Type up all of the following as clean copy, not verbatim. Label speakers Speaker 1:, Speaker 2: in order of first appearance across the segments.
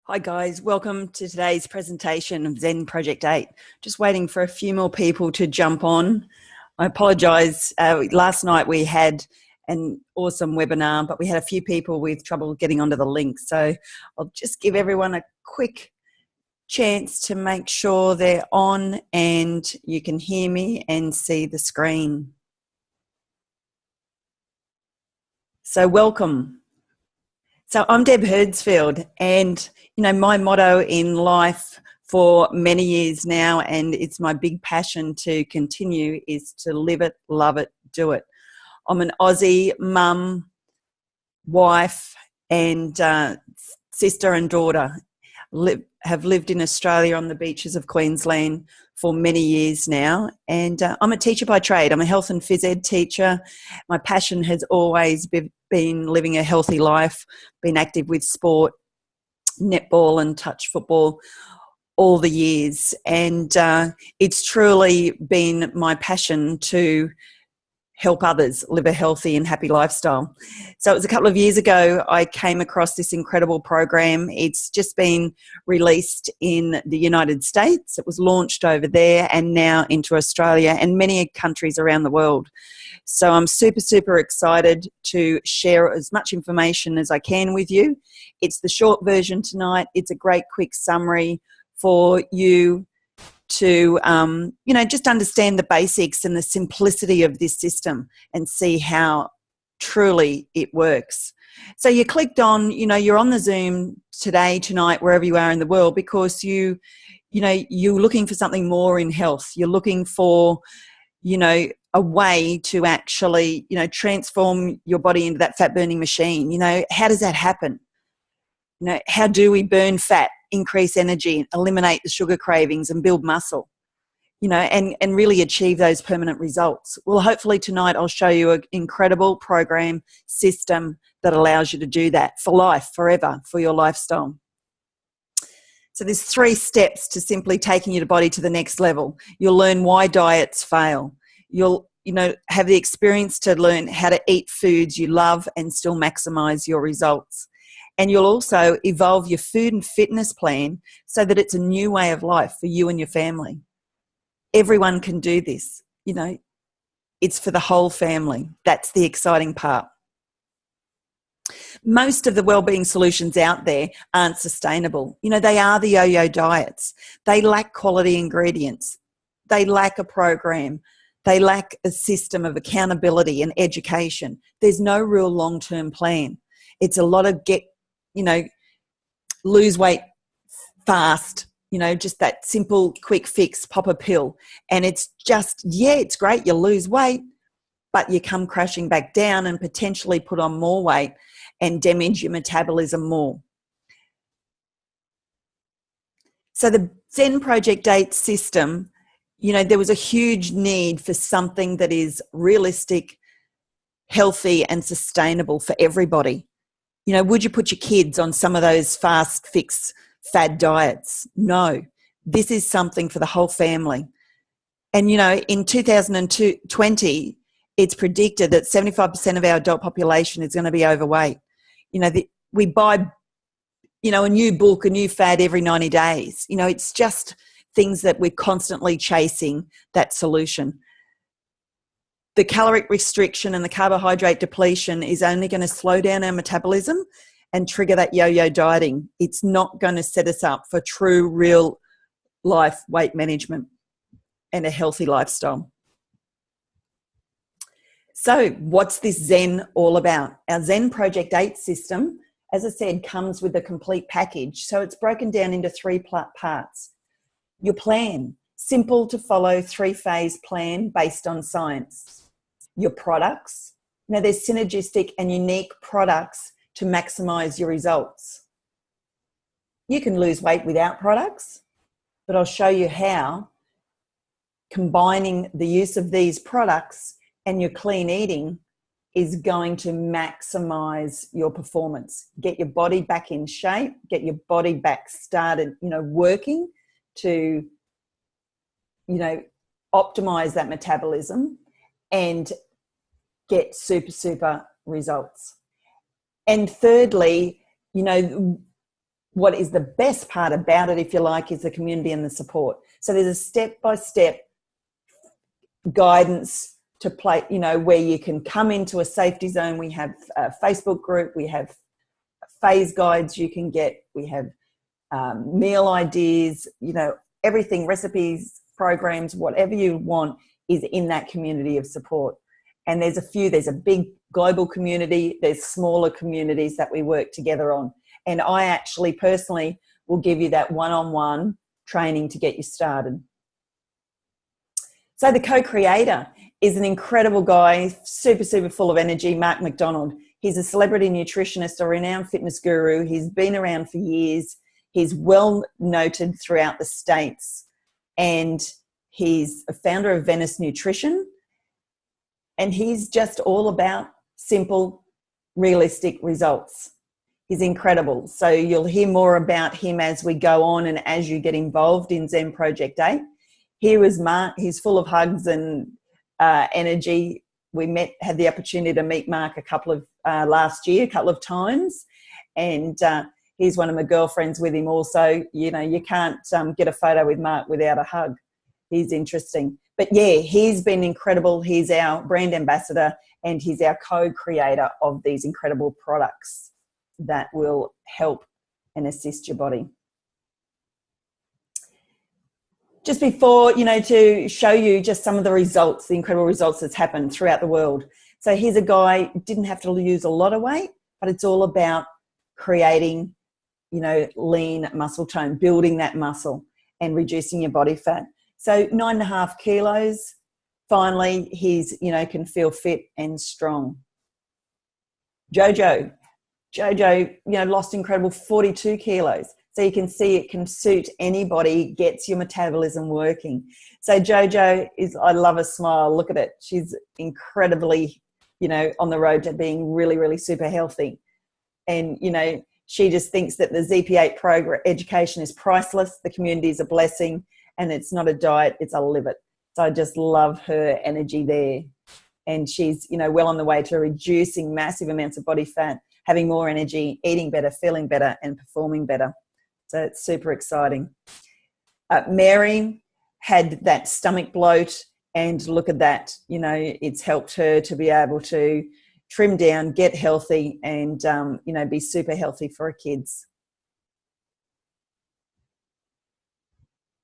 Speaker 1: Hi guys, welcome to today's presentation of ZEN Project 8. Just waiting for a few more people to jump on. I apologise, last night we had an awesome webinar, but we had a few people with trouble getting onto the link. So I'll just give everyone a quick chance to make sure they're on and you can hear me and see the screen. So welcome. So I'm Deb Herdsfield, and my motto in life for many years now, and it's my big passion to continue, is to live it, love it, do it. I'm an Aussie mum, wife, and sister and daughter. Have lived in Australia on the beaches of Queensland for many years now, and I'm a teacher by trade. I'm a health and phys ed teacher. My passion has always been living a healthy life, been active with sport, netball and touch football all the years, and it's truly been my passion to help others live a healthy and happy lifestyle. So it was a couple of years ago I came across this incredible program. It's just been released in the United States. It was launched over there and now into Australia and many countries around the world. So I'm super, super excited to share as much information as I can with you. It's the short version tonight. It's a great quick summary for you to just understand the basics and the simplicity of this system and see how truly it works. So you clicked on, you're on the Zoom today, tonight, wherever you are in the world, because you're looking for something more in health. You're looking for, a way to actually, transform your body into that fat burning machine. How does that happen? How do we burn fat, increase energy, eliminate the sugar cravings and build muscle, and really achieve those permanent results? Well, hopefully tonight I'll show you an incredible program system that allows you to do that for life, forever, for your lifestyle. So there's 3 steps to simply taking your body to the next level. You'll learn why diets fail. You'll have the experience to learn how to eat foods you love and still maximize your results. And you'll also evolve your food and fitness plan so that it's a new way of life for you and your family. Everyone can do this. It's for the whole family. That's the exciting part. Most of the wellbeing solutions out there aren't sustainable. They are the yo-yo diets. They lack quality ingredients. They lack a program. They lack a system of accountability and education. There's no real long-term plan. It's a lot of lose weight fast, just that simple quick fix, pop a pill. And it's just, it's great, you lose weight, but you come crashing back down and potentially put on more weight and damage your metabolism more. So the ZEN Project 8 system, there was a huge need for something that is realistic, healthy and sustainable for everybody. Would you put your kids on some of those fast fix fad diets? No. This is something for the whole family. And, in 2020, it's predicted that 75% of our adult population is going to be overweight. We buy, a new book, a new fad every 90 days. It's just things that we're constantly chasing that solution. The caloric restriction and the carbohydrate depletion is only going to slow down our metabolism and trigger that yo-yo dieting. It's not going to set us up for true, real life weight management and a healthy lifestyle. So what's this ZEN all about? Our ZEN Project 8 system, as I said, comes with a complete package. So it's broken down into 3 parts. Your plan, simple to follow 3-phase plan based on science. Your products, there's synergistic and unique products to maximize your results. You can lose weight without products, but I'll show you how combining the use of these products and your clean eating is going to maximize your performance. Get your body back in shape, get your body back started, working to, optimize that metabolism and get super, super results. And thirdly, what is the best part about it, if you like, is the community and the support. So there's a step-by-step guidance to play, you know, where you can come into a safety zone. We have a Facebook group, we have phase guides you can get, we have meal ideas, you know, everything, recipes, programs, whatever you want is in that community of support. And there's a big global community, there's smaller communities that we work together on. And I actually personally will give you that one-on-one training to get you started. So the co-creator is an incredible guy, super, super full of energy, Mark McDonald. He's a celebrity nutritionist, a renowned fitness guru. He's been around for years. He's well noted throughout the States. And he's a founder of Venice Nutrition. And he's just all about simple, realistic results. He's incredible. So you'll hear more about him as we go on and as you get involved in ZEN Project 8. Here is Mark. He's full of hugs and energy. We had the opportunity to meet Mark last year, a couple of times. And he's one of my girlfriends with him also. You know, you can't get a photo with Mark without a hug. He's interesting. But yeah, he's been incredible. He's our brand ambassador and he's our co-creator of these incredible products that will help and assist your body. Just before, you know, to show you just some of the results, the incredible results that's happened throughout the world. So here's a guy, didn't have to lose a lot of weight, but it's all about creating, you know, lean muscle tone, building that muscle and reducing your body fat. So 9.5 kilos, finally, he's, you know, can feel fit and strong. Jojo, you know, lost incredible 42 kilos. So you can see it can suit anybody, gets your metabolism working. So Jojo is, I love her smile. Look at it. She's incredibly, you know, on the road to being really, really super healthy. And, you know, she just thinks that the ZP8 program education is priceless. The community is a blessing and it's not a diet, it's a live it. So I just love her energy there. And she's, you know, well on the way to reducing massive amounts of body fat, having more energy, eating better, feeling better and performing better. So it's super exciting. Mary had that stomach bloat and look at that, you know, it's helped her to be able to trim down, get healthy and, you know, be super healthy for her kids.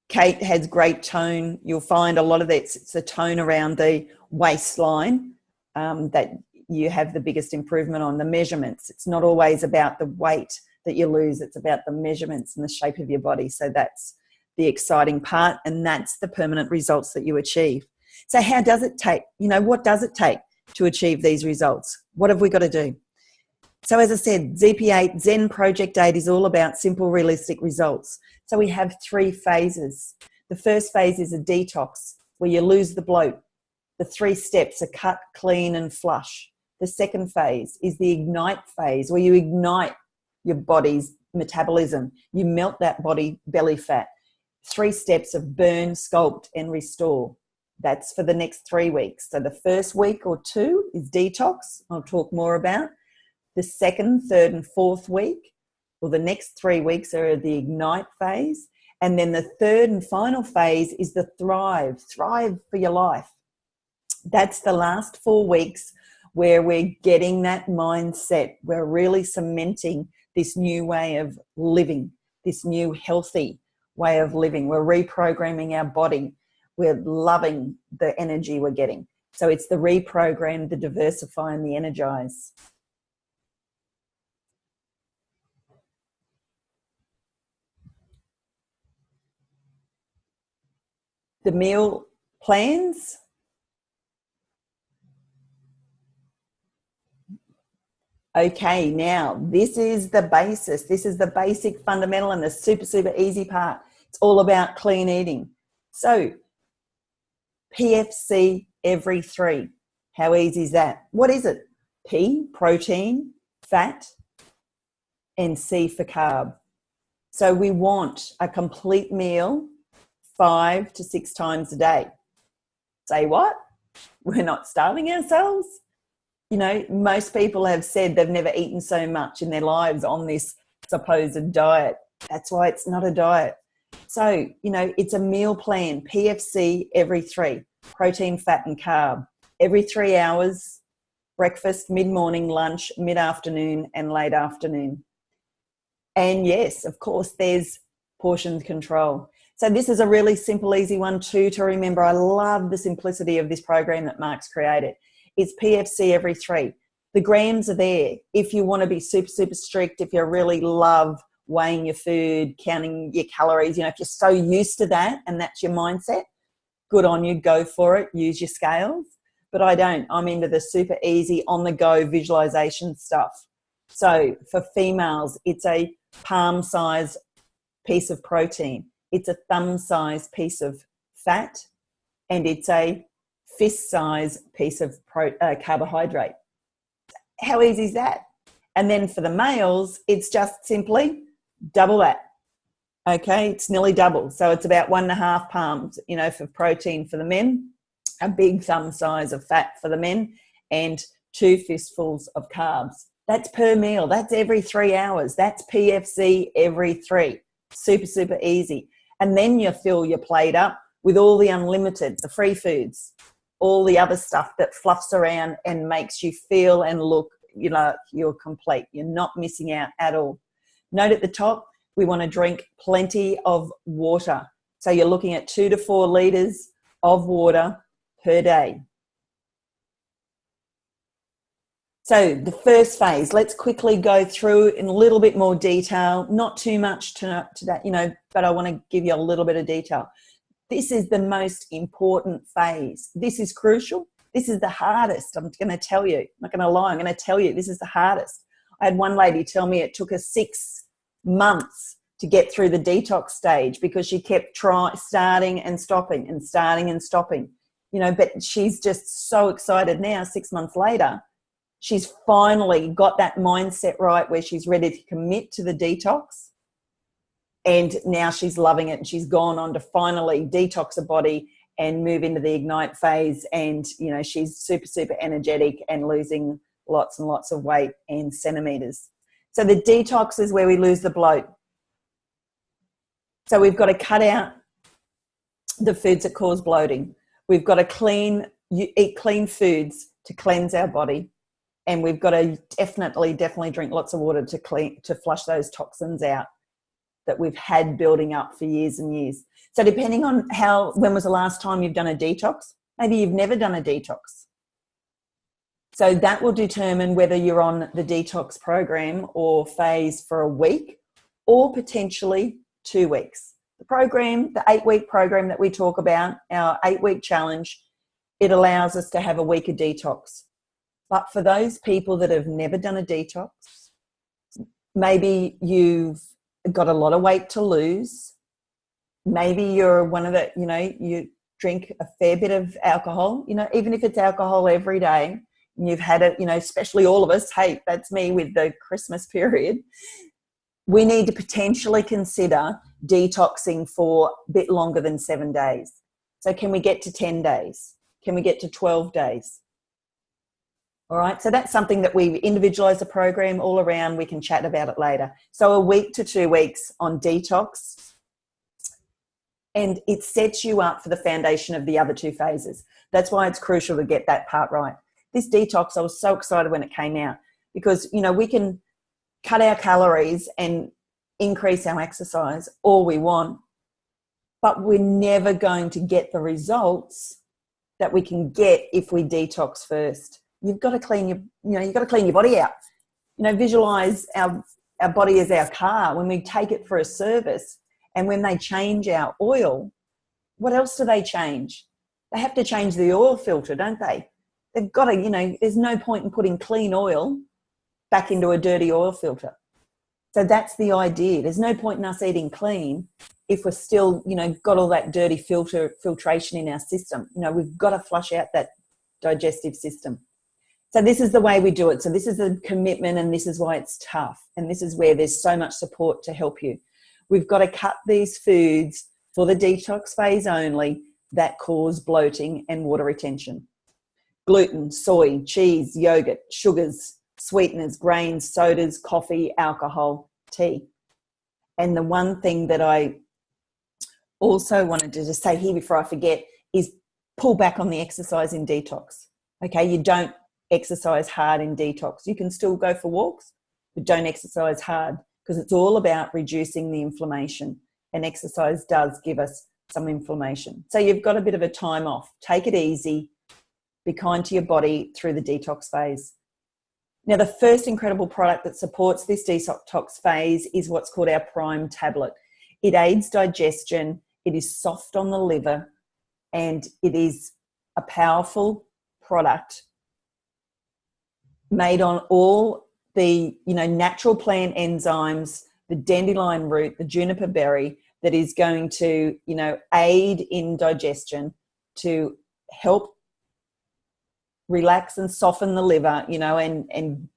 Speaker 1: Kate has great tone. You'll find a lot of that, it's the tone around the waistline that you have the biggest improvement on, the measurements. It's not always about the weight that you lose, it's about the measurements and the shape of your body. So that's the exciting part and that's the permanent results that you achieve. So how does it take, you know, what does it take to achieve these results? What have we got to do? So as I said, ZP8, ZEN Project 8 is all about simple, realistic results. So we have 3 phases. The first phase is a detox where you lose the bloat. The 3 steps are cut, clean and flush. The second phase is the ignite phase where you ignite your body's metabolism. You melt that belly fat. 3 steps of burn, sculpt and restore. That's for the next 3 weeks. So the first week or 2 is detox. I'll talk more about. The second, third and fourth week, or the next 3 weeks are the ignite phase. And then the third and final phase is the thrive for your life. That's the last 4 weeks where we're getting that mindset. We're really cementing this new way of living, this new healthy way of living. We're reprogramming our body. We're loving the energy we're getting. So it's the reprogram, the diversify and the energize. The meal plans. Okay, now this is the basis. This is the basic fundamental and the super, super easy part. It's all about clean eating. So PFC every 3. How easy is that? What is it? P, protein, fat, and C for carb. So we want a complete meal 5 to 6 times a day. Say what? We're not starving ourselves? You know, most people have said they've never eaten so much in their lives on this supposed diet. That's why it's not a diet. So, it's a meal plan, PFC every 3, protein, fat and carb. Every 3 hours, breakfast, mid-morning, lunch, mid-afternoon and late afternoon. And yes, of course, there's portion control. So this is a really simple, easy one too to remember. I love the simplicity of this program that Mark's created. It's PFC every 3. The grams are there. If you want to be super, super strict, if you really love weighing your food, counting your calories, if you're so used to that and that's your mindset, good on you, go for it, use your scales. But I don't. I'm into the super easy, on-the-go visualization stuff. So for females, it's a palm-size piece of protein. It's a thumb-size piece of fat, and it's a fist-size piece of carbohydrate. How easy is that? And then for the males, it's just simply double that. Okay, it's nearly double. So it's about 1.5 palms, for protein for the men, a big thumb size of fat for the men, and 2 fistfuls of carbs. That's per meal. That's every 3 hours. That's PFC every 3. Super, super easy. And then you fill your plate up with all the unlimited, the free foods, all the other stuff that fluffs around and makes you feel and look, you're complete. You're not missing out at all. Note at the top, we want to drink plenty of water. So you're looking at 2 to 4 litres of water per day. So the first phase, let's quickly go through in a little bit more detail, not too much to that, but I want to give you a little bit of detail. This is the most important phase. This is crucial. This is the hardest. I'm going to tell you, I'm not going to lie. I'm going to tell you this is the hardest. I had one lady tell me it took her 6 months to get through the detox stage because she kept starting and stopping and starting and stopping, but she's just so excited now, 6 months later. She's finally got that mindset right where she's ready to commit to the detox, and now she's loving it, and she's gone on to finally detox her body and move into the ignite phase, and she's super, super energetic and losing lots and lots of weight and centimeters. So the detox is where we lose the bloat. So we've got to cut out the foods that cause bloating. We've got to eat clean foods to cleanse our body. And we've got to definitely drink lots of water to flush those toxins out that we've had building up for years and years. So depending on when was the last time you've done a detox, maybe you've never done a detox. So that will determine whether you're on the detox program or phase for a week or potentially 2 weeks. The program, the 8-week program that we talk about, our 8-week challenge, it allows us to have a week of detox. But for those people that have never done a detox, maybe you've got a lot of weight to lose. Maybe you're one of the, you drink a fair bit of alcohol, even if it's alcohol every day, and you've had it, especially all of us, hey, that's me with the Christmas period. We need to potentially consider detoxing for a bit longer than 7 days. So can we get to 10 days? Can we get to 12 days? All right, so that's something that we individualize the program all around. We can chat about it later. So a week to 2 weeks on detox, and it sets you up for the foundation of the other 2 phases. That's why it's crucial to get that part right. This detox, I was so excited when it came out because, we can cut our calories and increase our exercise all we want, but we're never going to get the results that we can get if we detox first. You've got to clean you've got to clean your body out. Visualize our body as our car. When we take it for a service and when they change our oil, what else do they change? They have to change the oil filter, don't they? They've got to, there's no point in putting clean oil back into a dirty oil filter. So that's the idea. There's no point in us eating clean if we're still, got all that dirty filtration in our system. We've got to flush out that digestive system. So this is the way we do it. So this is a commitment, and this is why it's tough. And this is where there's so much support to help you. We've got to cut these foods for the detox phase only that cause bloating and water retention. Gluten, soy, cheese, yogurt, sugars, sweeteners, grains, sodas, coffee, alcohol, tea. And the one thing that I also wanted to just say here before I forget is pull back on the exercise in detox. Okay, you don't exercise hard in detox. You can still go for walks, but don't exercise hard, because it's all about reducing the inflammation, and exercise does give us some inflammation. So you've got a bit of a time off. Take it easy. Be kind to your body through the detox phase. Now, the first incredible product that supports this detox phase is what's called our Prime tablet. It aids digestion, it is soft on the liver, and it is a powerful product made on all the natural plant enzymes, the dandelion root, the juniper berry, that is going to aid in digestion, to help relax and soften the liver, and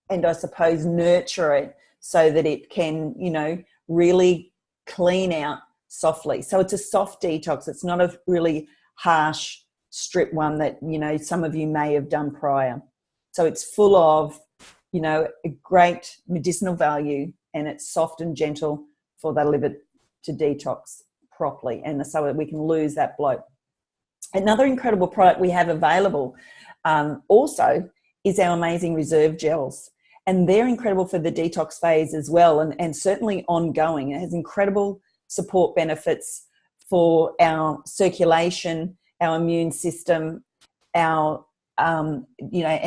Speaker 1: I suppose nurture it so that it can, really clean out softly. So it's a soft detox. It's not a really harsh strip one that, some of you may have done prior. So it's full of, a great medicinal value, and it's soft and gentle for the liver to detox properly, and so that we can lose that bloat. Another incredible product we have available also is our amazing reserve gels, and they're incredible for the detox phase as well, and certainly ongoing. It has incredible support benefits for our circulation, our immune system, our an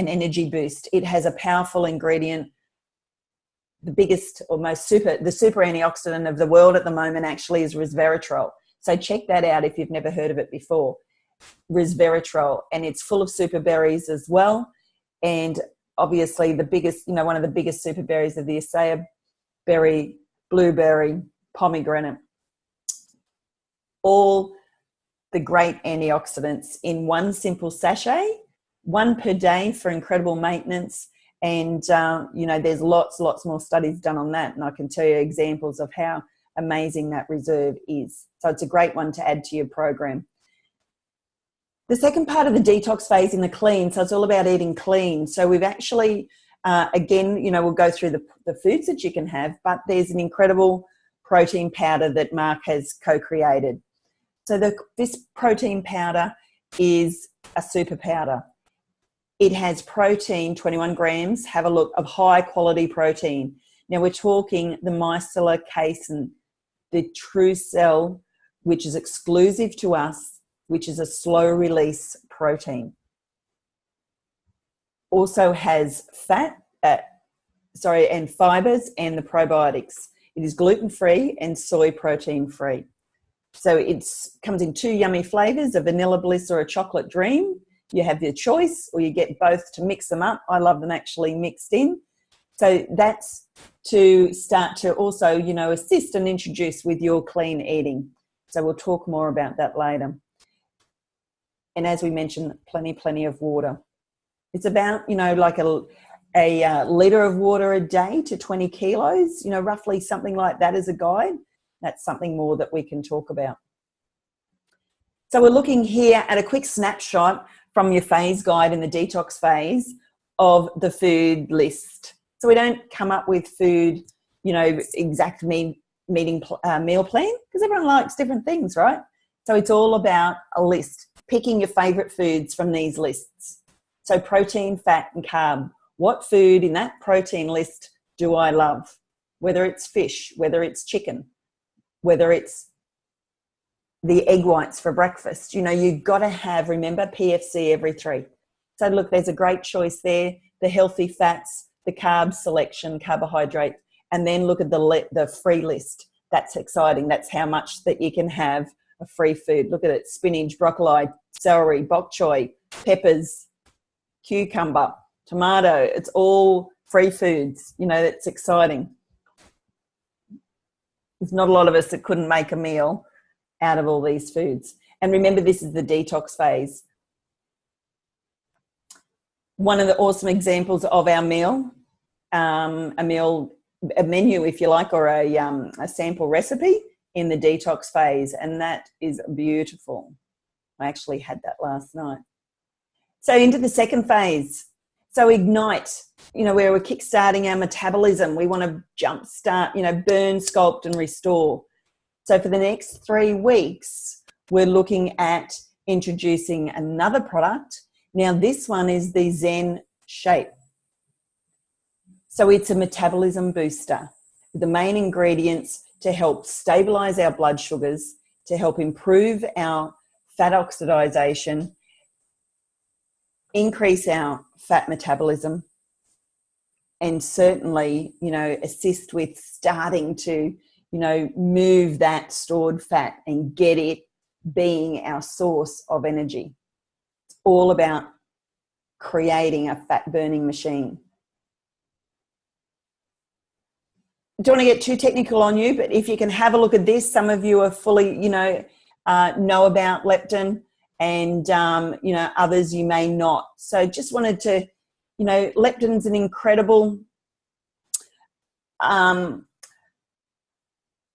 Speaker 1: energy boost. It has a powerful ingredient. The biggest or the super antioxidant of the world at the moment actually is resveratrol. So check that out if you've never heard of it before. Resveratrol, and it's full of super berries as well. And obviously the biggest, one of the biggest super berries are the acai berry, blueberry, pomegranate. All the great antioxidants in one simple sachet, one per day for incredible maintenance. And, there's lots more studies done on that. And I can tell you examples of how amazing that reserve is. So it's a great one to add to your program. The second part of the detox phase in the clean, so it's all about eating clean. So we've actually, again, we'll go through the foods that you can have, but there's an incredible protein powder that Mark has co-created. So this protein powder is a super powder. It has protein, 21 grams, have a look, of high quality protein. Now we're talking the micellar casein, the true cell, which is exclusive to us, which is a slow release protein. Also has fat, and fibers and the probiotics. It is gluten-free and soy protein-free. So it comes in 2 yummy flavors, a vanilla bliss or a chocolate dream. You have your choice, or you get both to mix them up. I love them actually mixed in. So that's to start to also, assist and introduce with your clean eating. So we'll talk more about that later. And as we mentioned, plenty of water. It's about, like a litre of water a day to 20 kilos, roughly something like that as a guide. That's something more that we can talk about. So we're looking here at a quick snapshot from your phase guide in the detox phase of the food list. So we don't come up with food, exact meal plan, because everyone likes different things, right? So it's all about a list, picking your favorite foods from these lists. So protein, fat, and carb. What food in that protein list do I love? Whether it's fish, whether it's chicken, whether it's the egg whites for breakfast. You've got to have, remember, PFC every 3. So look, there's a great choice there. The healthy fats, the carb selection, carbohydrate, and then look at the free list. That's exciting. That's how much that you can have a free food. Look at it: spinach, broccoli, celery, bok choy, peppers, cucumber, tomato. It's all free foods. That's exciting. There's not a lot of us that couldn't make a meal out of all these foods. And remember, this is the detox phase. One of the awesome examples of our meal, a menu, if you like, or a sample recipe in the detox phase, and that is beautiful. I actually had that last night. So into the second phase. So Ignite, where we're kickstarting our metabolism. We want to jumpstart, burn, sculpt and restore. So for the next 3 weeks, we're looking at introducing another product. Now this one is the ZEN Shape. So it's a metabolism booster. The main ingredients to help stabilize our blood sugars, to help improve our fat oxidization, increase our fat metabolism, and certainly, assist with starting to, move that stored fat and get it being our source of energy. It's all about creating a fat burning machine. Don't want to get too technical on you, but if you can have a look at this, some of you are fully, know about leptin, and, others you may not. So just wanted to, leptin's an incredible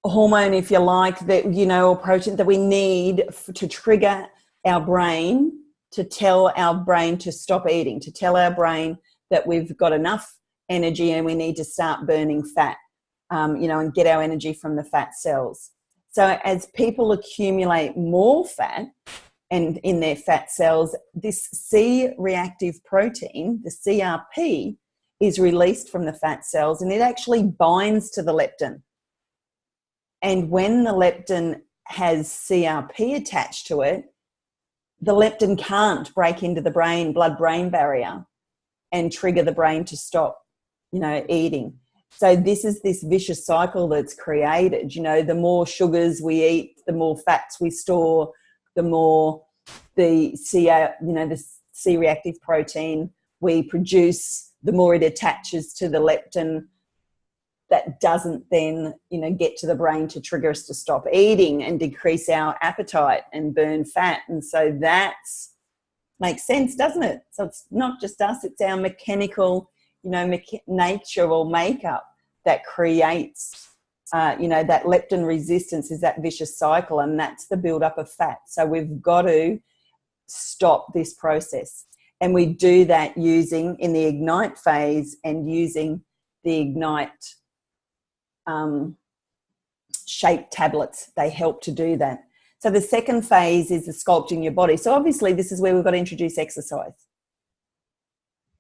Speaker 1: hormone, if you like, that, or protein that we need to trigger our brain, to tell our brain to stop eating, to tell our brain that we've got enough energy and we need to start burning fat. And get our energy from the fat cells. So as people accumulate more fat and in their fat cells, this C-reactive protein, the CRP, is released from the fat cells, and it actually binds to the leptin. And when the leptin has CRP attached to it, the leptin can't break into the blood-brain barrier and trigger the brain to stop, eating. So this is this vicious cycle that's created. The more sugars we eat, the more fats we store, the more the C-reactive protein we produce, the more it attaches to the leptin. That doesn't then, get to the brain to trigger us to stop eating and decrease our appetite and burn fat. And so that's makes sense, doesn't it? So it's not just us, it's our mechanical nature or makeup that creates, that leptin resistance is that vicious cycle, and that's the buildup of fat. So we've got to stop this process. And we do that using, in the Ignite phase, and using the Ignite Shape tablets. They help to do that. So the second phase is the sculpting your body. So obviously this is where we've got to introduce exercise,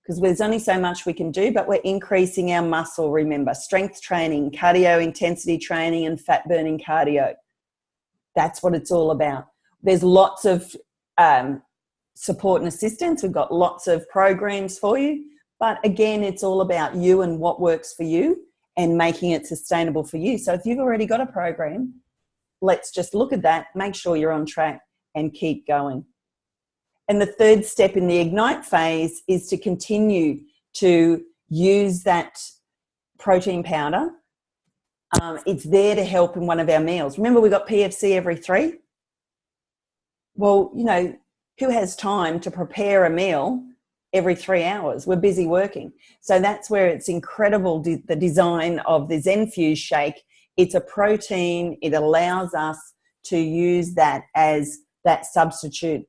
Speaker 1: because there's only so much we can do, but we're increasing our muscle, remember. Strength training, cardio intensity training, and fat burning cardio. That's what it's all about. There's lots of support and assistance. We've got lots of programs for you. But again, it's all about you and what works for you and making it sustainable for you. So if you've already got a program, let's just look at that, make sure you're on track and keep going. And the third step in the Ignite phase is to continue to use that protein powder. It's there to help in one of our meals. Remember, we've got PFC every 3. Well, who has time to prepare a meal every 3 hours? We're busy working. So that's where it's incredible, the design of the ZEN Fuse Shake. It's a protein. It allows us to use that as that substitute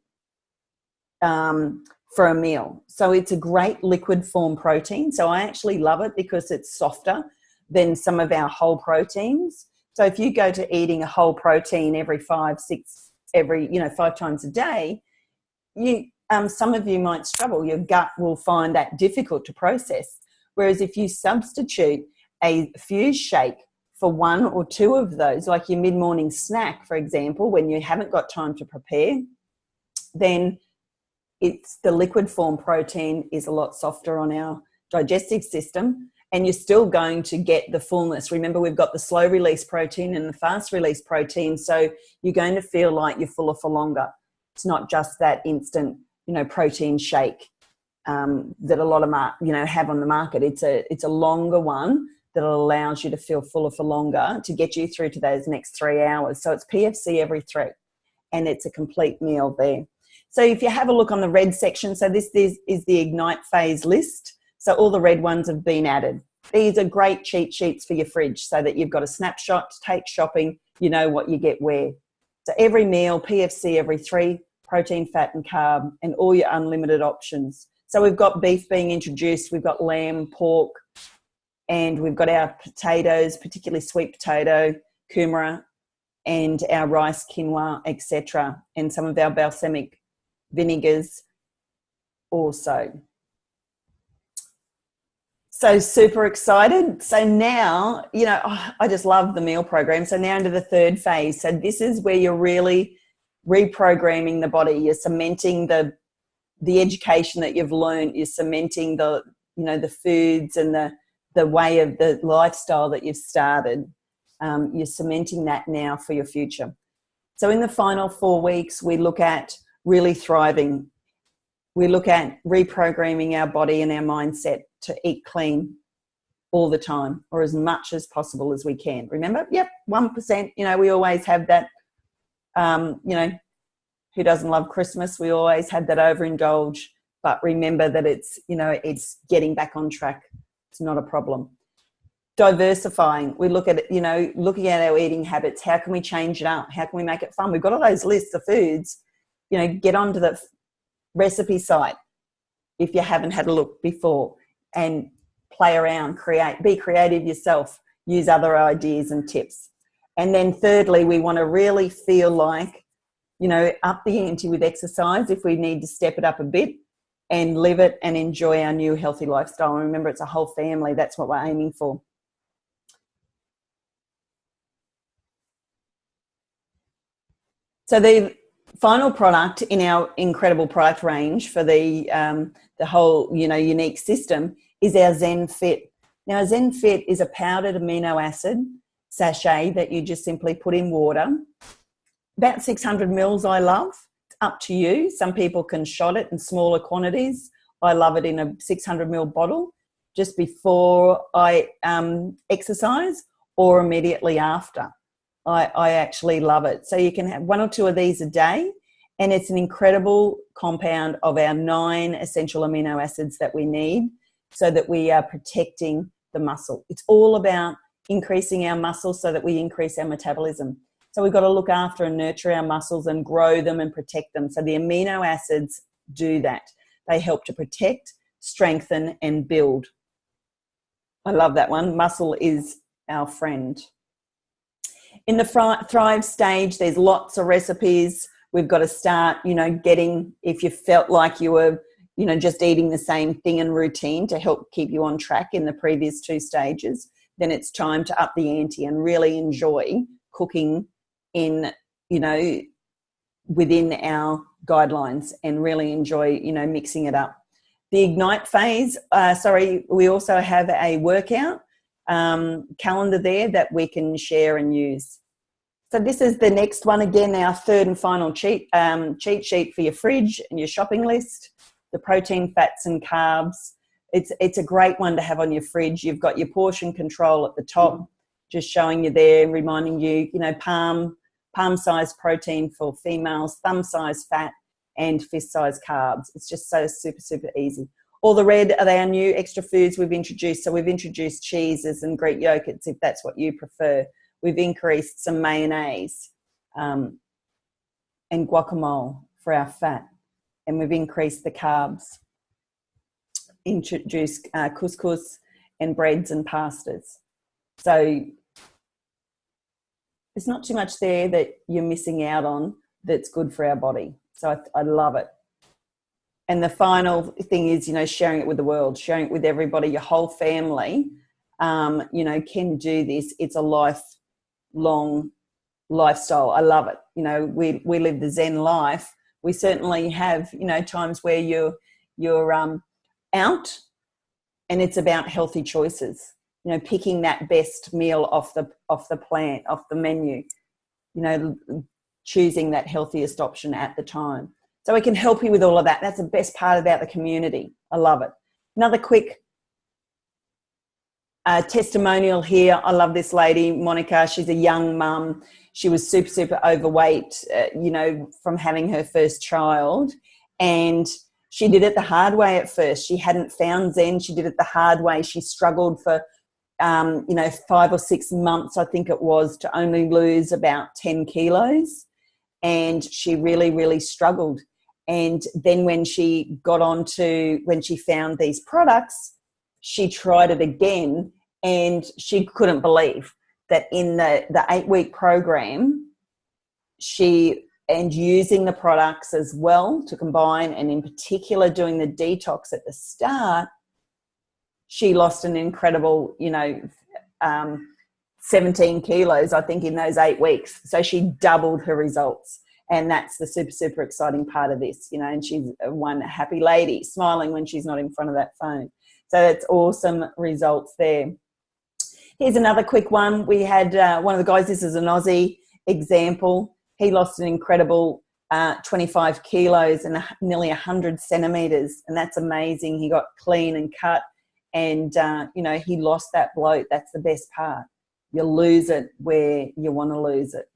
Speaker 1: for a meal. So it's a great liquid form protein. So I actually love it because it's softer than some of our whole proteins. So if you go to eating a whole protein every 5 times a day, some of you might struggle. Your gut will find that difficult to process. Whereas if you substitute a Fuse Shake for 1 or 2 of those, like your mid-morning snack, for example, when you haven't got time to prepare, then it's the liquid form protein is a lot softer on our digestive system, and you're still going to get the fullness. Remember, we've got the slow release protein and the fast release protein, so you're going to feel like you're fuller for longer. It's not just that instant, protein shake that a lot of have on the market. It's a longer one that allows you to feel fuller for longer to get you through to those next 3 hours. So it's PFC every 3, and it's a complete meal there. So if you have a look on the red section, so this is the Ignite phase list. So all the red ones have been added. These are great cheat sheets for your fridge so that you've got a snapshot to take shopping, you know what you get where. So every meal, PFC every 3, protein, fat and carb, and all your unlimited options. So we've got beef being introduced, we've got lamb, pork, and we've got our potatoes, particularly sweet potato, kumara, and our rice, quinoa, etc., and some of our balsamic vinegars also. So super excited. So now, you know, I just love the meal program. So now into the third phase. So this is where you're really reprogramming the body. You're cementing the education that you've learned. You're cementing the, you know, the foods and the way of the lifestyle that you've started. You're cementing that now for your future. So in the final 4 weeks, we look at really thriving. We look at reprogramming our body and our mindset to eat clean all the time, or as much as possible as we can. Remember, 1%, you know, we always have that, you know, who doesn't love Christmas? We always had that overindulge, but remember that it's, you know, it's getting back on track. It's not a problem. Diversifying. We look at it, you know, looking at our eating habits. How can we change it up? How can we make it fun? We've got all those lists of foods, you know, get onto the recipe site if you haven't had a look before and play around, be creative yourself, use other ideas and tips. And then thirdly, we want to really feel like, you know, up the ante with exercise if we need to step it up a bit, and live it and enjoy our new healthy lifestyle. And remember, it's a whole family. That's what we're aiming for. So the final product in our incredible product range for the whole, you know, unique system is our ZEN Fit. Now, ZEN Fit is a powdered amino acid sachet that you just simply put in water. About 600 mils I love. It's up to you. Some people can shot it in smaller quantities. I love it in a 600 ml bottle just before I exercise or immediately after. I actually love it. So you can have 1 or 2 of these a day, and it's an incredible compound of our 9 essential amino acids that we need so that we are protecting the muscle. It's all about increasing our muscle so that we increase our metabolism. So we've got to look after and nurture our muscles and grow them and protect them. So the amino acids do that. They help to protect, strengthen, and build. I love that one. Muscle is our friend. In the Thrive stage, there's lots of recipes. We've got to start, you know, getting, if you felt like you were, you know, just eating the same thing in routine to help keep you on track in the previous 2 stages, then it's time to up the ante and really enjoy cooking in, you know, within our guidelines and really enjoy, you know, mixing it up. The Ignite phase, we also have a workout calendar there that we can share and use. So this is the next one, again, our third and final cheat sheet for your fridge and your shopping list, the protein, fats and carbs. It's a great one to have on your fridge. You've got your portion control at the top, just showing you there, reminding you, you know, palm size protein for females, thumb size fat, and fist size carbs. It's just so super, super easy. All the red are our new extra foods we've introduced. So we've introduced cheeses and Greek yogurts if that's what you prefer. We've increased some mayonnaise and guacamole for our fat. And we've increased the carbs. Introduced couscous and breads and pastas. So there's not too much there that you're missing out on that's good for our body. So I love it. And the final thing is, you know, sharing it with the world, sharing it with everybody, your whole family, you know, can do this. It's a lifelong lifestyle. I love it. You know, we live the Zen life. We certainly have, you know, times where you're out and it's about healthy choices, you know, picking that best meal off the menu, you know, choosing that healthiest option at the time. So we can help you with all of that. That's the best part about the community. I love it. Another quick testimonial here. I love this lady, Monica. She's a young mum. She was super, super overweight, you know, from having her first child. And she did it the hard way at first. She hadn't found Zen. She did it the hard way. She struggled for, you know, 5 or 6 months, I think it was, to only lose about 10 kilos. And she really, really struggled. And then when she found these products, she tried it again, and she couldn't believe that in the 8-week program, using the products as well to combine, and in particular doing the detox at the start, she lost an incredible, 17 kilos, I think, in those 8 weeks. So she doubled her results. And that's the super, super exciting part of this, and she's one happy lady, smiling when she's not in front of that phone. So it's awesome results there. Here's another quick one. We had one of the guys, this is an Aussie example. He lost an incredible 25 kilos and nearly 100 centimetres. And that's amazing. He got clean and cut, and, he lost that bloat. That's the best part. You lose it where you want to lose it.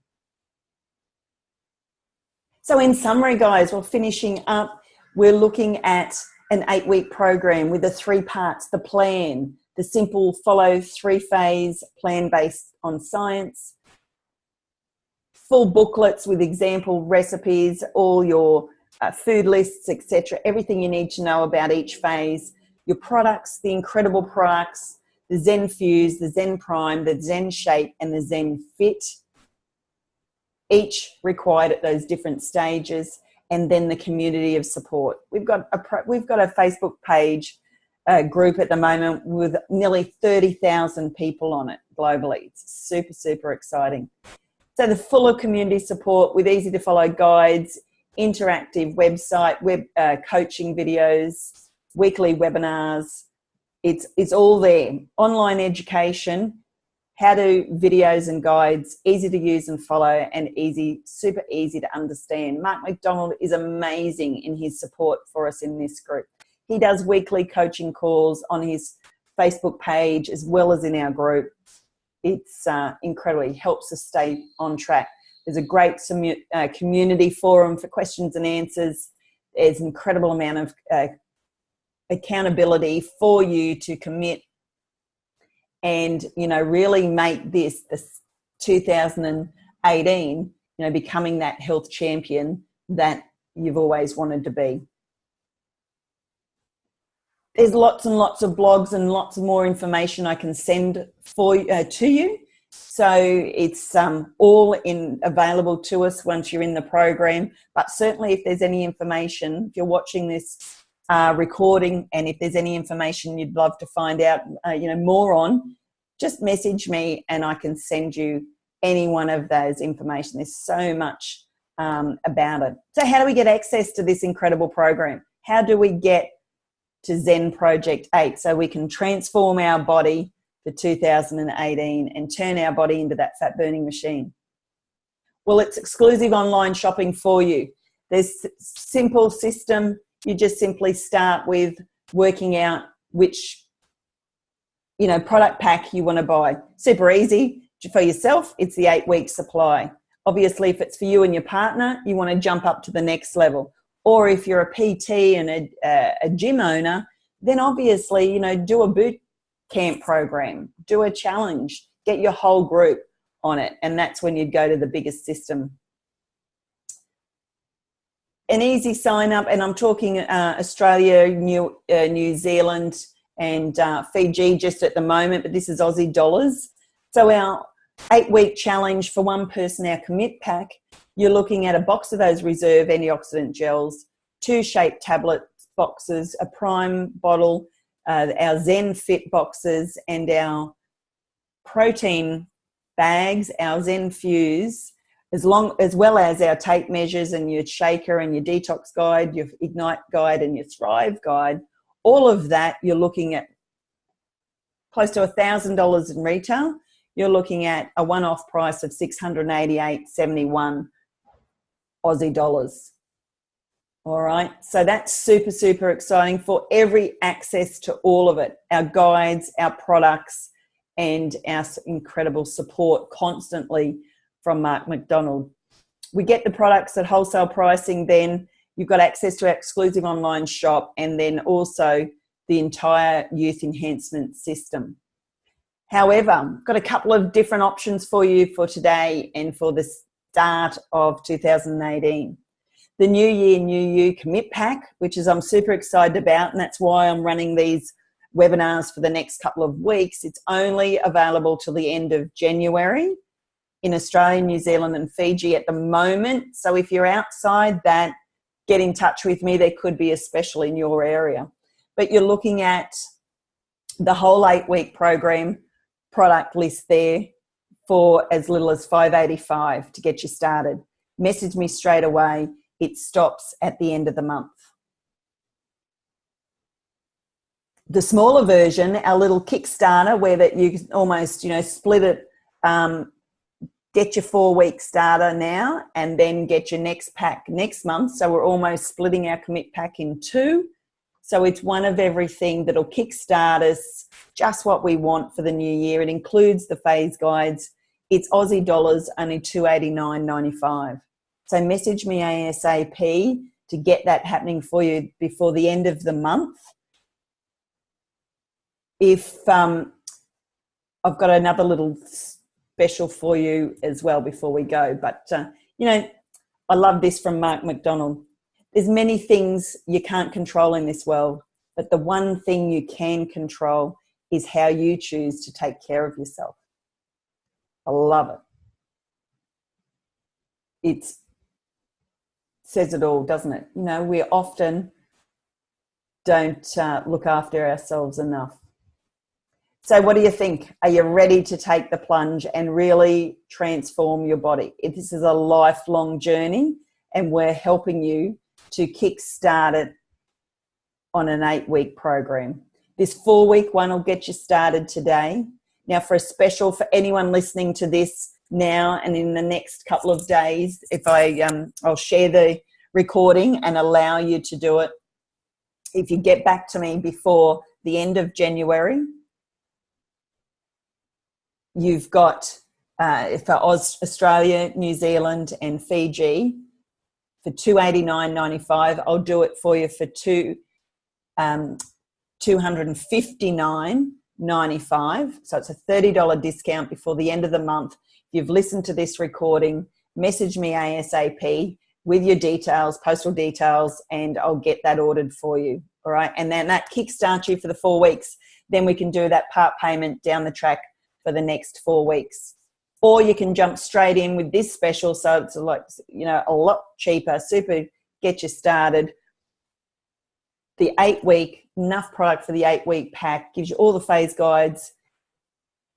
Speaker 1: So in summary, guys, we're finishing up. We're looking at an 8-week program with the 3 parts: the plan, the simple follow 3-phase plan based on science, full booklets with example recipes, all your food lists, etc., everything you need to know about each phase, your products, the incredible products, the ZEN Fuse, the ZEN Prime, the ZEN Shape, and the ZEN Fit, each required at those different stages, and then the community of support. We've got a Facebook page group at the moment with nearly 30,000 people on it globally. It's super, super exciting. So the fuller community support with easy to follow guides, interactive website, coaching videos, weekly webinars. It's all there. Online education, how-to videos and guides, easy to use and follow, and super easy to understand. Mark McDonald is amazing in his support for us in this group. He does weekly coaching calls on his Facebook page as well as in our group. It's incredible. He helps us stay on track. There's a great community forum for questions and answers. There's an incredible amount of accountability for you to commit and, really make this 2018, becoming that health champion that you've always wanted to be. There's lots and lots of blogs and lots of more information I can send to you. So it's all available to us once you're in the program. But certainly if there's any information, if you're watching this recording, and if there's any information you'd love to find out, more on, just message me and I can send you any one of those information. There's so much about it. So how do we get access to this incredible program? How do we get to Zen Project 8 so we can transform our body for 2018 and turn our body into that fat burning machine? Well, it's exclusive online shopping for you. There's a simple system. You just simply start with working out which product pack you want to buy. Super easy for yourself. It's the 8-week supply. Obviously, if it's for you and your partner, you want to jump up to the next level. Or if you're a PT and a gym owner, then obviously, do a boot camp program, do a challenge, get your whole group on it. And that's when you'd go to the biggest system. An easy sign up, and I'm talking Australia, New Zealand, and Fiji just at the moment, but this is Aussie dollars. So our 8-week challenge for one person, our commit pack, you're looking at a box of those reserve antioxidant gels, 2 Shape tablet boxes, a Prime bottle, our Zen Fit boxes, and our protein bags, our Zen Fuse, as well as our tape measures and your shaker and your detox guide, your Ignite guide and your Thrive guide. All of that, you're looking at close to $1,000 in retail. You're looking at a one-off price of $688.71 Aussie dollars. All right, so that's super, super exciting for every access to all of it, our guides, our products, and our incredible support constantly from Mark McDonald. We get the products at wholesale pricing, then you've got access to our exclusive online shop, and then also the entire youth enhancement system. However, I've got a couple of different options for you for today and for the start of 2018. the New Year, New You Commit Pack, which is I'm super excited about, and that's why I'm running these webinars for the next couple of weeks. It's only available till the end of January in Australia, New Zealand and Fiji at the moment. So if you're outside that, get in touch with me. There could be a special in your area. But you're looking at the whole 8-week program, product list there for as little as $5.85 to get you started. Message me straight away. It stops at the end of the month. The smaller version, our little Kickstarter, where that you can almost, split it, get your 4-week starter now and then get your next pack next month. So we're almost splitting our commit pack in 2. So it's one of everything that'll kickstart us, just what we want for the new year. It includes the phase guides. It's Aussie dollars, only $289.95. So message me ASAP to get that happening for you before the end of the month. If I've got another little special for you as well before we go. But, I love this from Mark McDonald. There's many things you can't control in this world, but the one thing you can control is how you choose to take care of yourself. I love it. It says it all, doesn't it? We often don't look after ourselves enough. So what do you think? Are you ready to take the plunge and really transform your body? This is a lifelong journey, and we're helping you to kickstart it on an 8-week program. This 4-week one will get you started today. Now, for a special for anyone listening to this now and in the next couple of days, I'll share the recording and allow you to do it. If you get back to me before the end of January, you've got for Australia, New Zealand and Fiji for $289.95. I'll do it for you for $259.95. So it's a $30 discount before the end of the month. If you've listened to this recording, message me ASAP with your details, postal details, and I'll get that ordered for you. All right. And then that kickstarts you for the 4 weeks. Then we can do that part payment down the track for the next 4 weeks. Or you can jump straight in with this special. So it's a lot cheaper, super, get you started. The 8-week, enough product for the 8-week pack, gives you all the phase guides,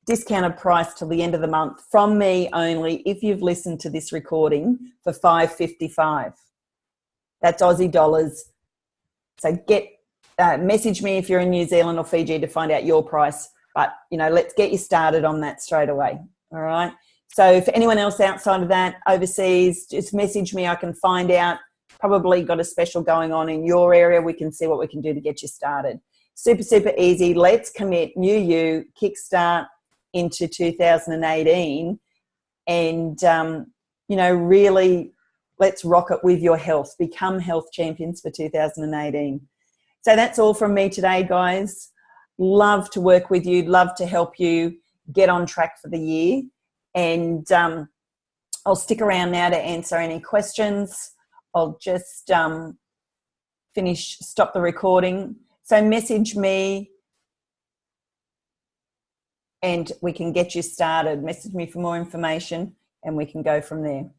Speaker 1: discounted price till the end of the month from me only if you've listened to this recording for $5.55. That's Aussie dollars. So message me if you're in New Zealand or Fiji to find out your price. But, let's get you started on that straight away. All right. So for anyone else outside of that, overseas, just message me. I can find out. Probably got a special going on in your area. We can see what we can do to get you started. Super, super easy. Let's commit, new you, kickstart into 2018. And, really let's rock it with your health. Become health champions for 2018. So that's all from me today, guys. Love to work with you, love to help you get on track for the year. And I'll stick around now to answer any questions. I'll just stop the recording. So message me and we can get you started. Message me for more information and we can go from there.